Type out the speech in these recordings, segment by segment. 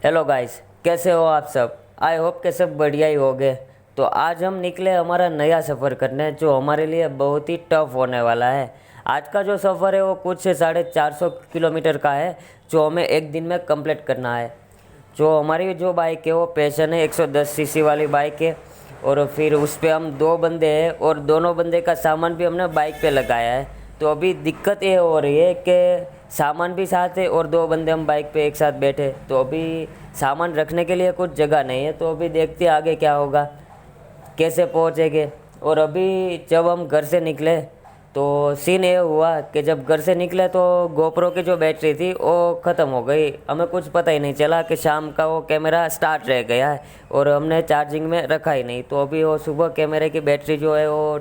Hello guys, कैसे हो आप सब। आई होप के सब बढ़िया ही होगे। तो आज हम निकले हमारा नया सफ़र करने, जो हमारे लिए बहुत ही टफ होने वाला है। आज का जो सफ़र है वो कुछ 450 किलोमीटर का है, जो हमें एक दिन में कंप्लीट करना है। जो हमारी जो बाइक है वो पैशन है, 110 सीसी वाली बाइक है। और फिर उस पर हम दो बंदे हैं और दोनों बंदे का सामान भी हमने बाइक पे लगाया है। तो अभी दिक्कत ये हो रही है कि सामान भी साथ है और दो बंदे हम बाइक पे एक साथ बैठे, तो अभी सामान रखने के लिए कुछ जगह नहीं है। तो अभी देखते हैं आगे क्या होगा, कैसे पहुँचेंगे। और अभी जब हम घर से निकले तो सीन ये हुआ कि जब घर से निकले तो गोप्रो की जो बैटरी थी वो ख़त्म हो गई। हमें कुछ पता ही नहीं चला कि शाम का वो कैमरा स्टार्ट रह गया है और हमने चार्जिंग में रखा ही नहीं। तो अभी वो सुबह कैमरे की बैटरी जो है वो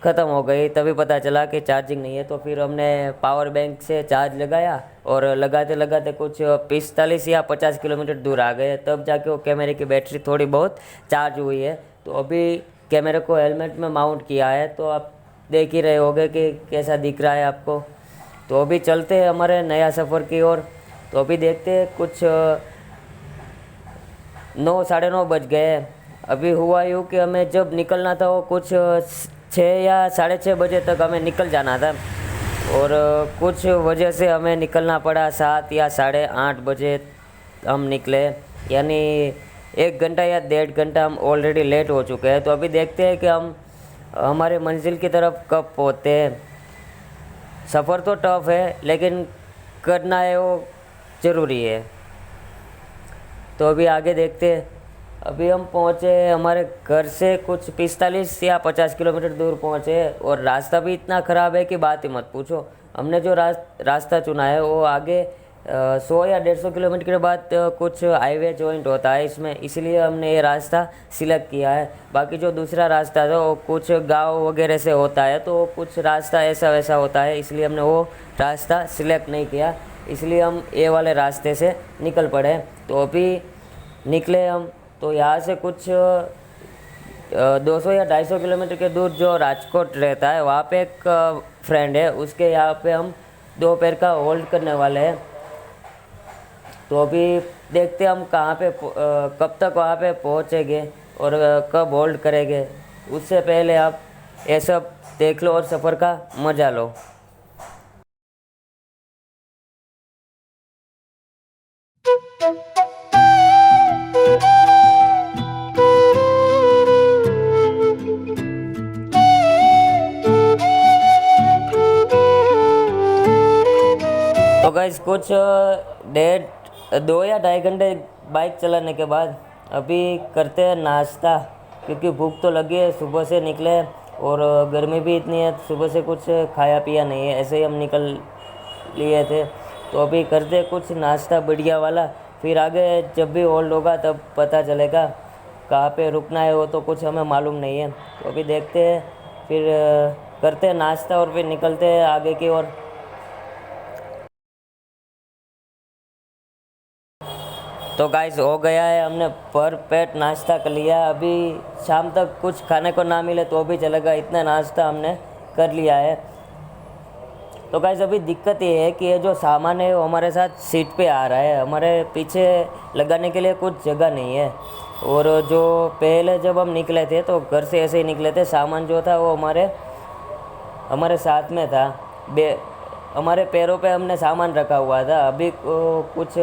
ख़त्म हो गई, तभी पता चला कि चार्जिंग नहीं है। तो फिर हमने पावर बैंक से चार्ज लगाया और लगाते लगाते कुछ 45 या 50 किलोमीटर दूर आ गए, तब जाके वो कैमरे की बैटरी थोड़ी बहुत चार्ज हुई है। तो अभी कैमरे को हेलमेट में माउंट किया है, तो आप देख ही रहे होगे कि कैसा दिख रहा है आपको। तो अभी चलते हैं हमारे नया सफ़र की ओर। तो अभी देखते हैं, कुछ 9 साढ़े 9 बज गए। अभी हुआ यूँ कि हमें जब निकलना था वो कुछ 6 या 6:30 बजे तक हमें निकल जाना था, और कुछ वजह से हमें निकलना पड़ा 7 या 8:30 बजे हम निकले। यानी 1 घंटा या 1.5 घंटा हम ऑलरेडी लेट हो चुके हैं। तो अभी देखते हैं कि हम हमारे मंजिल की तरफ कब पहुँचते हैं। सफ़र तो टफ है लेकिन करना है वो ज़रूरी है। तो अभी आगे देखते हैं। अभी हम पहुँचे हमारे घर से कुछ 45 या 50 किलोमीटर दूर पहुँचे, और रास्ता भी इतना ख़राब है कि बात ही मत पूछो। हमने जो रास्ता चुना है वो आगे 100 या 150 किलोमीटर के बाद कुछ हाईवे जॉइंट होता है इसमें, इसलिए हमने ये रास्ता सिलेक्ट किया है। बाकी जो दूसरा रास्ता था वो कुछ गांव वगैरह से होता है, तो कुछ रास्ता ऐसा वैसा होता है, इसलिए हमने वो रास्ता सिलेक्ट नहीं किया। इसलिए हम ये वाले रास्ते से निकल पड़े। तो अभी निकले हम। तो यहाँ से कुछ 200 या 250 किलोमीटर के दूर जो राजकोट रहता है, वहाँ पे एक फ्रेंड है, उसके यहाँ पे हम दोपहर का होल्ड करने वाले हैं। तो अभी देखते हैं हम कहाँ पे कब तक वहाँ पे पहुँचेंगे और कब होल्ड करेंगे। उससे पहले आप ये सब देख लो और सफ़र का मज़ा लो। तो गाइस कुछ 2 या 2.5 घंटे बाइक चलाने के बाद अभी करते हैं नाश्ता, क्योंकि भूख तो लगी है, सुबह से निकले और गर्मी भी इतनी है, सुबह से कुछ खाया पिया नहीं है, ऐसे ही हम निकल लिए थे। तो अभी करते हैं कुछ नाश्ता बढ़िया वाला, फिर आगे जब भी होल्ड होगा तब पता चलेगा कहाँ पे रुकना है, वो तो कुछ हमें मालूम नहीं है। तो अभी देखते हैं, फिर करते हैं नाश्ता और फिर निकलते हैं आगे की ओर। तो गाइस हो गया है, हमने भर पेट नाश्ता कर लिया। अभी शाम तक कुछ खाने को ना मिले तो भी चलेगा, इतना नाश्ता हमने कर लिया है। तो गाइस अभी दिक्कत ये है कि ये जो सामान है वो हमारे साथ सीट पे आ रहा है, हमारे पीछे लगाने के लिए कुछ जगह नहीं है। और जो पहले जब हम निकले थे तो घर से ऐसे ही निकले थे, सामान जो था वो हमारे हमारे साथ में था, हमारे पैरों पे हमने सामान रखा हुआ था। अभी कुछ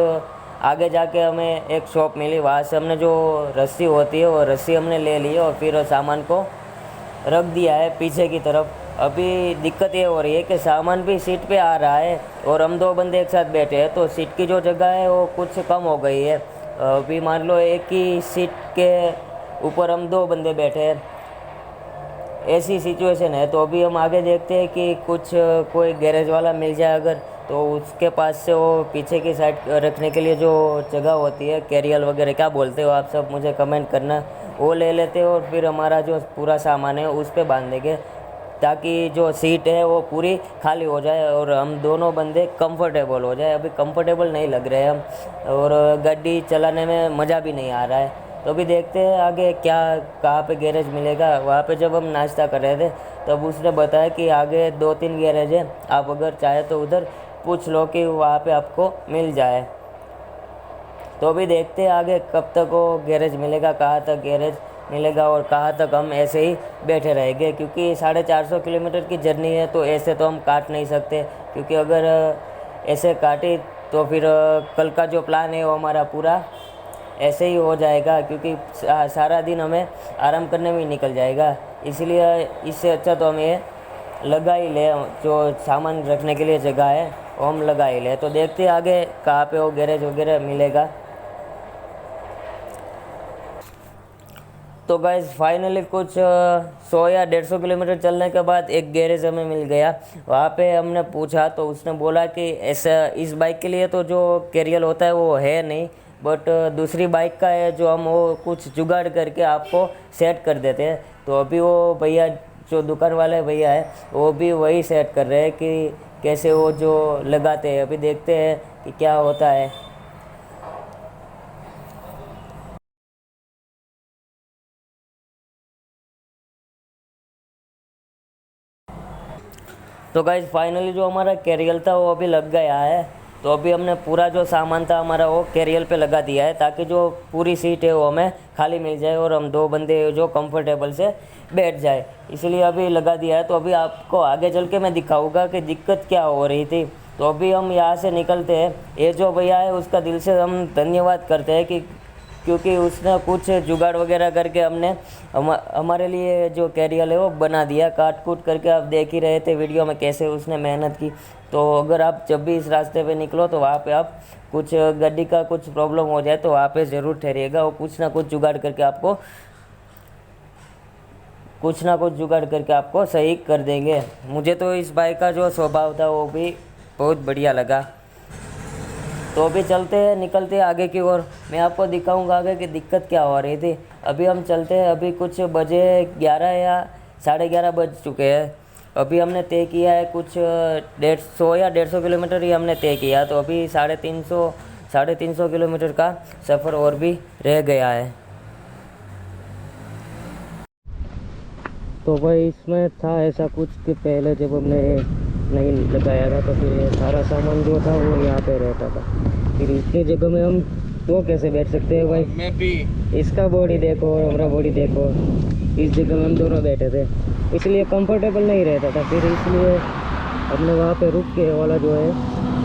आगे जाके हमें एक शॉप मिली, वहाँ से हमने जो रस्सी होती है वो रस्सी हमने ले ली और फिर सामान को रख दिया है पीछे की तरफ। अभी दिक्कत ये हो रही है कि सामान भी सीट पे आ रहा है और हम दो बंदे एक साथ बैठे हैं, तो सीट की जो जगह है वो कुछ कम हो गई है। अभी मान लो एक ही सीट के ऊपर हम दो बंदे बैठे हैं, ऐसी सिचुएशन है। तो अभी हम आगे देखते हैं कि कुछ कोई गैरेज वाला मिल जाए अगर, तो उसके पास से वो पीछे की साइड रखने के लिए जो जगह होती है, कैरियल वगैरह क्या बोलते हो आप सब, मुझे कमेंट करना, वो ले लेते हो और फिर हमारा जो पूरा सामान है उस पर बांध देंगे, ताकि जो सीट है वो पूरी खाली हो जाए और हम दोनों बंदे कंफर्टेबल हो जाए। अभी कंफर्टेबल नहीं लग रहे हम, और गाड़ी चलाने में मज़ा भी नहीं आ रहा है। तो अभी देखते हैं आगे क्या, कहाँ पे गैरेज मिलेगा। वहाँ पे जब हम नाश्ता कर रहे थे तब उसने बताया कि आगे 2-3 गैरेज है, आप अगर चाहे तो उधर पूछ लो कि वहाँ पे आपको मिल जाए। तो अभी देखते हैं आगे कब तक वो गैरेज मिलेगा, कहाँ तक गैरेज मिलेगा और कहाँ तक हम ऐसे ही बैठे रहेंगे, क्योंकि 450 किलोमीटर की जर्नी है तो ऐसे तो हम काट नहीं सकते, क्योंकि अगर ऐसे काटी तो फिर कल का जो प्लान है वो हमारा पूरा ऐसे ही हो जाएगा, क्योंकि सारा दिन हमें आराम करने में ही निकल जाएगा। इसलिए इससे अच्छा तो हमें लगा ही ले, जो सामान रखने के लिए जगह है वो हम लगा ही ले। तो देखते हैं आगे कहाँ पे वो गैरेज वगैरह मिलेगा। तो गाइस फाइनली कुछ 100 या 150 किलोमीटर चलने के बाद एक गैरेज हमें मिल गया। वहाँ पे हमने पूछा तो उसने बोला कि ऐसा इस बाइक के लिए तो जो कैरियर होता है वो है नहीं, बट दूसरी बाइक का है जो हम वो कुछ जुगाड़ करके आपको सेट कर देते हैं। तो अभी वो भैया जो दुकान वाले भैया है वो भी वही सेट कर रहे हैं कि कैसे वो जो लगाते हैं। अभी देखते हैं कि क्या होता है। तो गाइज फाइनली जो हमारा कैरियल था वो अभी लग गया है। तो अभी हमने पूरा जो सामान था हमारा वो कैरियल पे लगा दिया है, ताकि जो पूरी सीट है वो हमें खाली मिल जाए और हम 2 बंदे जो कंफर्टेबल से बैठ जाए, इसलिए अभी लगा दिया है। तो अभी आपको आगे चल के मैं दिखाऊंगा कि दिक्कत क्या हो रही थी। तो अभी हम यहाँ से निकलते हैं। ये जो भैया है उसका दिल से हम धन्यवाद करते हैं कि क्योंकि उसने कुछ जुगाड़ वगैरह करके हमारे लिए जो कैरियर है वो बना दिया, काट कूट करके। आप देख ही रहे थे वीडियो में कैसे उसने मेहनत की। तो अगर आप जब भी इस रास्ते पे निकलो तो वहाँ पे आप कुछ गाड़ी का कुछ प्रॉब्लम हो जाए तो वहाँ पे ज़रूर ठहरिएगा। वो कुछ ना कुछ जुगाड़ करके आपको सही कर देंगे। मुझे तो इस बाइक का जो स्वभाव था वो भी बहुत बढ़िया लगा। तो अभी चलते हैं, निकलते हैं आगे की ओर। मैं आपको दिखाऊंगा आगे की दिक्कत क्या हो रही थी। अभी हम चलते हैं। अभी कुछ बजे 11 या 11:30 बज चुके हैं। अभी हमने तय किया है कुछ 150 या 150 किलोमीटर ही हमने तय किया। तो अभी 350 किलोमीटर का सफ़र और भी रह गया है। तो भाई इसमें था ऐसा कुछ कि पहले जब हमने नहीं लगाया था तो फिर ये सारा सामान जो था वो यहाँ पे रहता था। फिर इतनी जगह में हम तो कैसे बैठ सकते हैं भाई। मैं भी इसका बॉडी देखो और हमारा बॉडी देखो, इस जगह में हम दोनों बैठे थे, इसलिए कंफर्टेबल नहीं रहता था। फिर इसलिए हमने वहाँ पे रुक के वाला जो है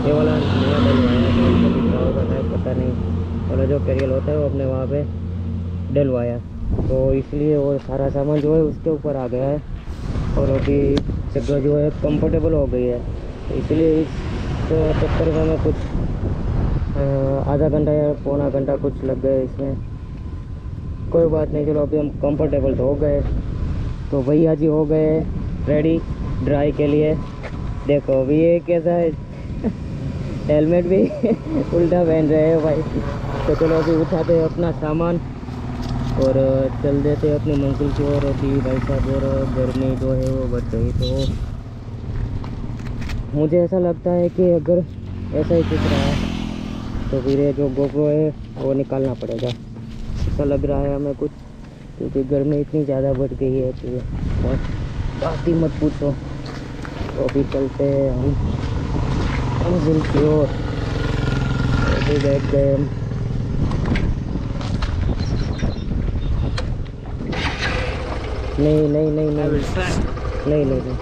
ये वाला नया डलवाया, पता नहीं वाला जो कैरियर होता है वो अपने वहाँ पे डलवाया। तो इसलिए वो सारा सामान जो है उसके ऊपर आ गया है और अभी जगह जो है कंफर्टेबल हो गई है। तो इसलिए इस चक्कर में हमें कुछ आधा घंटा या पौना घंटा कुछ लग गए इसमें। कोई बात नहीं, चलो अभी हम कंफर्टेबल तो हो गए। तो भैया जी हो गए रेडी ड्राई के लिए। देखो अभी ये कैसा है हेलमेट भी उल्टा पहन रहे हैं भाई। तो चलो अभी उठाते हैं अपना सामान और चल देते अपनी मंजिल की ओर। अभी भाई साहब और गर्मी जो है वो बढ़ गई। तो मुझे ऐसा लगता है कि अगर ऐसा ही कुछ रहा तो फिर ये जो गोप्रो है वो निकालना पड़ेगा, ऐसा लग रहा है हमें कुछ, क्योंकि गर्मी इतनी ज़्यादा बढ़ गई है कि बात ही मत पूछो। तो अभी चलते हैं हम मंजिल की ओर। अभी बैठ गए हम। नहीं नहीं नहीं नहीं नहीं नहीं नहीं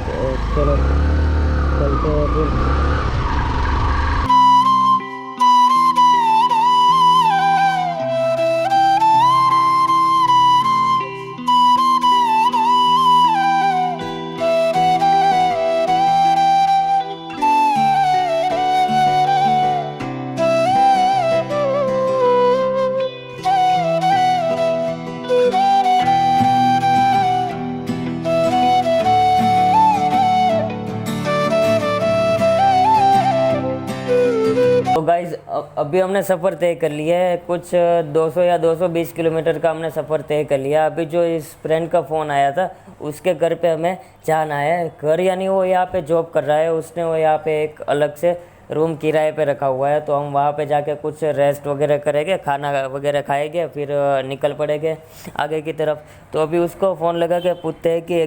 तो चलो चलते हैं फिर। तो गाइज अभी हमने सफ़र तय कर लिया है। कुछ 200 या 220 किलोमीटर का हमने सफ़र तय कर लिया। अभी जो इस फ्रेंड का फ़ोन आया था उसके घर पे हमें जाना है। घर यानी वो यहाँ पे जॉब कर रहा है, उसने वो यहाँ पे एक अलग से रूम किराए पे रखा हुआ है। तो हम वहाँ पे जाके कुछ रेस्ट वगैरह करेंगे, खाना वगैरह खाएंगे, फिर निकल पड़ेंगे आगे की तरफ। तो अभी उसको फ़ोन लगा के पूछते हैं कि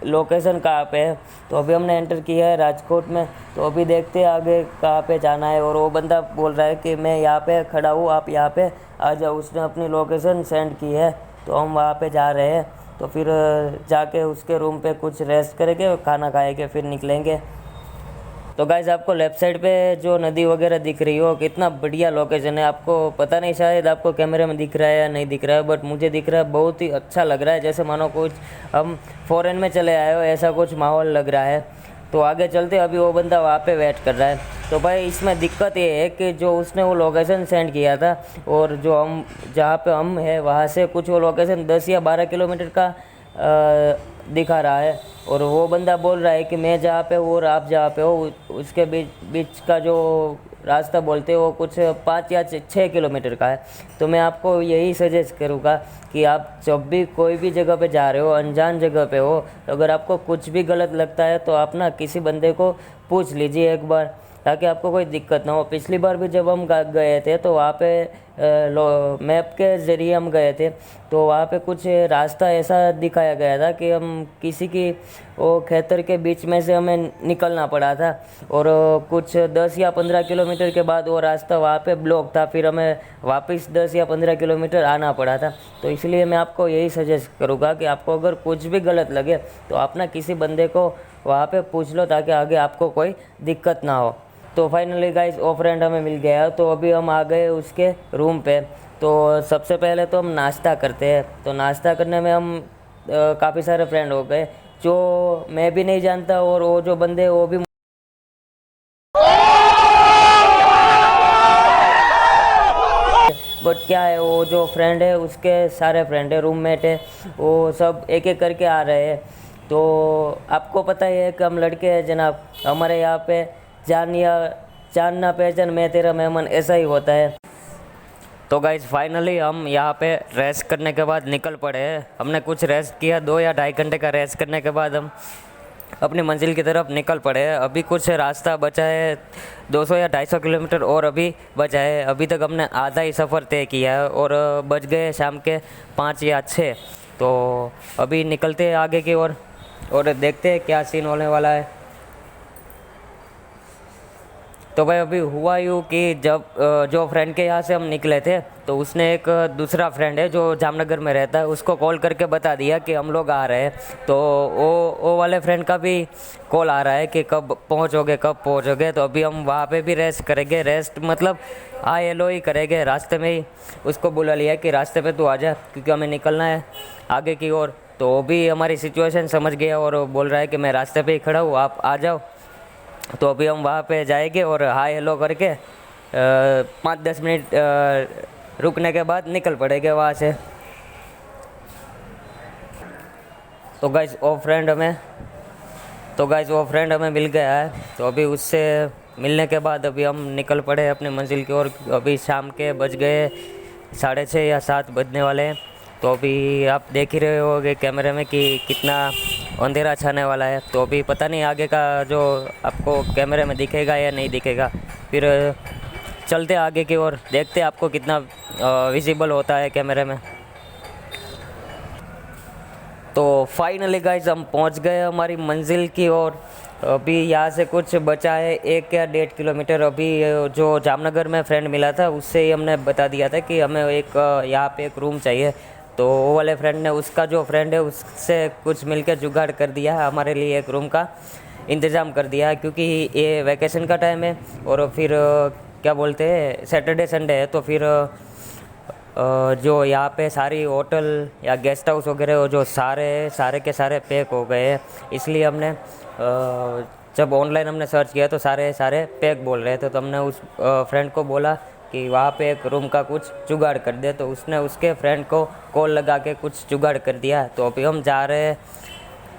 लोकेशन कहाँ पे है। तो अभी हमने एंटर किया है राजकोट में, तो अभी देखते हैं आगे कहाँ पे जाना है। और वो बंदा बोल रहा है कि मैं यहाँ पे खड़ा हूँ, आप यहाँ पे आ जाओ। उसने अपनी लोकेशन सेंड की है, तो हम वहाँ पे जा रहे हैं। तो फिर जाके उसके रूम पे कुछ रेस्ट करेंगे, खाना खाएंगे, फिर निकलेंगे। तो गाइज़ आपको लेफ़्ट साइड पे जो नदी वगैरह दिख रही हो, कितना बढ़िया लोकेशन है। आपको पता नहीं, शायद आपको कैमरे में दिख रहा है या नहीं दिख रहा है, बट मुझे दिख रहा है। बहुत ही अच्छा लग रहा है, जैसे मानो कुछ हम फ़ॉरेन में चले आए हो, ऐसा कुछ माहौल लग रहा है। तो आगे चलते, अभी वो बंदा वहाँ पे वेट कर रहा है। तो भाई इसमें दिक्कत ये है कि जो उसने वो लोकेशन सेंड किया था, और जो हम जहाँ पे हम है वहाँ से कुछ वो लोकेशन 10 या 12 किलोमीटर का दिखा रहा है। और वो बंदा बोल रहा है कि मैं जहाँ पे हूँ और आप जहाँ पे हो, उसके बीच का जो रास्ता बोलते हैं वो कुछ 5 या 6 किलोमीटर का है। तो मैं आपको यही सजेस्ट करूँगा कि आप जब भी कोई भी जगह पे जा रहे हो, अनजान जगह पे हो, अगर आपको कुछ भी गलत लगता है तो आप ना किसी बंदे को पूछ लीजिए एक बार, ताकि आपको कोई दिक्कत ना हो। पिछली बार भी जब हम गए थे तो वहाँ पे मैप के ज़रिए हम गए थे, तो वहाँ पे कुछ रास्ता ऐसा दिखाया गया था कि हम किसी की वो खेतर के बीच में से हमें निकलना पड़ा था। और कुछ 10 या 15 किलोमीटर के बाद वो रास्ता वहाँ पे ब्लॉक था, फिर हमें वापस 10 या 15 किलोमीटर आना पड़ा था। तो इसलिए मैं आपको यही सजेस्ट करूँगा कि आपको अगर कुछ भी गलत लगे तो आप ना किसी बंदे को वहाँ पे पूछ लो, ताकि आगे आपको कोई दिक्कत ना हो। तो फाइनली गाइस वो फ्रेंड हमें मिल गया, तो अभी हम आ गए उसके रूम पे। तो सबसे पहले तो हम नाश्ता करते हैं। तो नाश्ता करने में हम काफ़ी सारे फ्रेंड हो गए, जो मैं भी नहीं जानता, और वो जो बंदे वो भी। बट क्या है, वो जो फ्रेंड है उसके सारे फ्रेंड है, रूममेट है, वो सब एक एक करके आ रहे हैं। तो आपको पता ही है कि हम लड़के हैं जनाब, हमारे यहाँ पे जानना पहचान, मैं तेरा मेहमान, ऐसा ही होता है। तो गाइज फाइनली हम यहाँ पे रेस्ट करने के बाद निकल पड़े हैं। हमने कुछ रेस्ट किया, 2 या 2.5 घंटे का रेस्ट करने के बाद हम अपनी मंजिल की तरफ निकल पड़े हैं। अभी कुछ रास्ता बचा है, 200 या 250 किलोमीटर और अभी बचा है। अभी तक हमने आधा ही सफ़र तय किया है और बज गए शाम के 5 या 6। तो अभी निकलते हैं आगे की ओर और देखते हैं क्या सीन होने वाला है। तो भाई अभी हुआ यूँ कि जब जो फ्रेंड के यहाँ से हम निकले थे, तो उसने एक दूसरा फ्रेंड है जो जामनगर में रहता है, उसको कॉल करके बता दिया कि हम लोग आ रहे हैं। तो वो वाले फ्रेंड का भी कॉल आ रहा है कि कब पहुँचोगे। तो अभी हम वहाँ पे भी रेस्ट करेंगे। रेस्ट मतलब हाय हेलो ही करेंगे, रास्ते में ही उसको बुला लिया कि रास्ते पे तू आ जा, क्योंकि हमें निकलना है आगे की ओर। तो वो भी हमारी सिचुएशन समझ गया और बोल रहा है कि मैं रास्ते पे ही खड़ा हूँ, आप आ जाओ। तो अभी हम वहाँ पे जाएंगे और हाय हेलो करके 5-10 मिनट रुकने के बाद निकल पड़ेंगे वहाँ से। तो गाइस वो फ्रेंड हमें मिल गया है। तो अभी उससे मिलने के बाद अभी हम निकल पड़े अपनी मंजिल की ओर। अभी शाम के बज गए 6:30 या 7 बजने वाले हैं। तो अभी आप देख ही रहे होगे कैमरे में कि कितना अंधेरा छाने वाला है। तो अभी पता नहीं आगे का जो आपको कैमरे में दिखेगा या नहीं दिखेगा। फिर चलते आगे की ओर, देखते आपको कितना विजिबल होता है कैमरे में। तो फाइनली गाइस हम पहुंच गए हमारी मंजिल की ओर। अभी यहाँ से कुछ बचा है 1 या 1.5 किलोमीटर। अभी जो जामनगर में फ्रेंड मिला था उससे ही हमने बता दिया था कि हमें एक यहाँ पे एक रूम चाहिए। तो वो वाले फ्रेंड ने उसका जो फ्रेंड है उससे कुछ मिलकर जुगाड़ कर दिया है, हमारे लिए एक रूम का इंतज़ाम कर दिया है। क्योंकि ये वैकेशन का टाइम है और फिर क्या बोलते हैं सैटरडे संडे है, तो फिर जो यहाँ पे सारी होटल या गेस्ट हाउस वगैरह जो सारे के सारे पैक हो गए हैं। इसलिए हमने जब ऑनलाइन हमने सर्च किया तो सारे पैक बोल रहे थे। तो हमने उस फ्रेंड को बोला कि वहाँ पे एक रूम का कुछ जुगाड़ कर दे। तो उसने उसके फ्रेंड को कॉल लगा के कुछ जुगाड़ कर दिया। तो अभी हम जा रहे हैं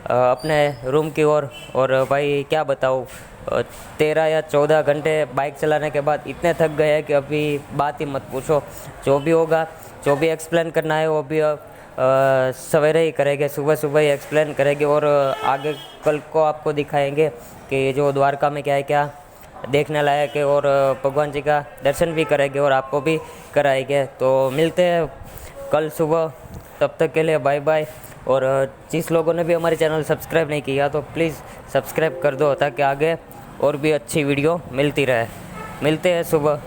अपने रूम की ओर। और भाई क्या बताऊँ, 13 या 14 घंटे बाइक चलाने के बाद इतने थक गए हैं कि अभी बात ही मत पूछो। जो भी होगा, जो भी एक्सप्लेन करना है वो भी सवेरे ही करेंगे, सुबह ही एक्सप्लेन करेंगे। और आगे कल को आपको दिखाएंगे कि जो द्वारका में क्या है क्या देखने लायक है, और भगवान जी का दर्शन भी करेंगे और आपको भी कराएंगे। तो मिलते हैं कल सुबह तब तक के लिए बाय बाय। और जिस लोगों ने भी हमारे चैनल सब्सक्राइब नहीं किया तो प्लीज़ सब्सक्राइब कर दो ताकि आगे और भी अच्छी वीडियो मिलती रहे। मिलते हैं सुबह।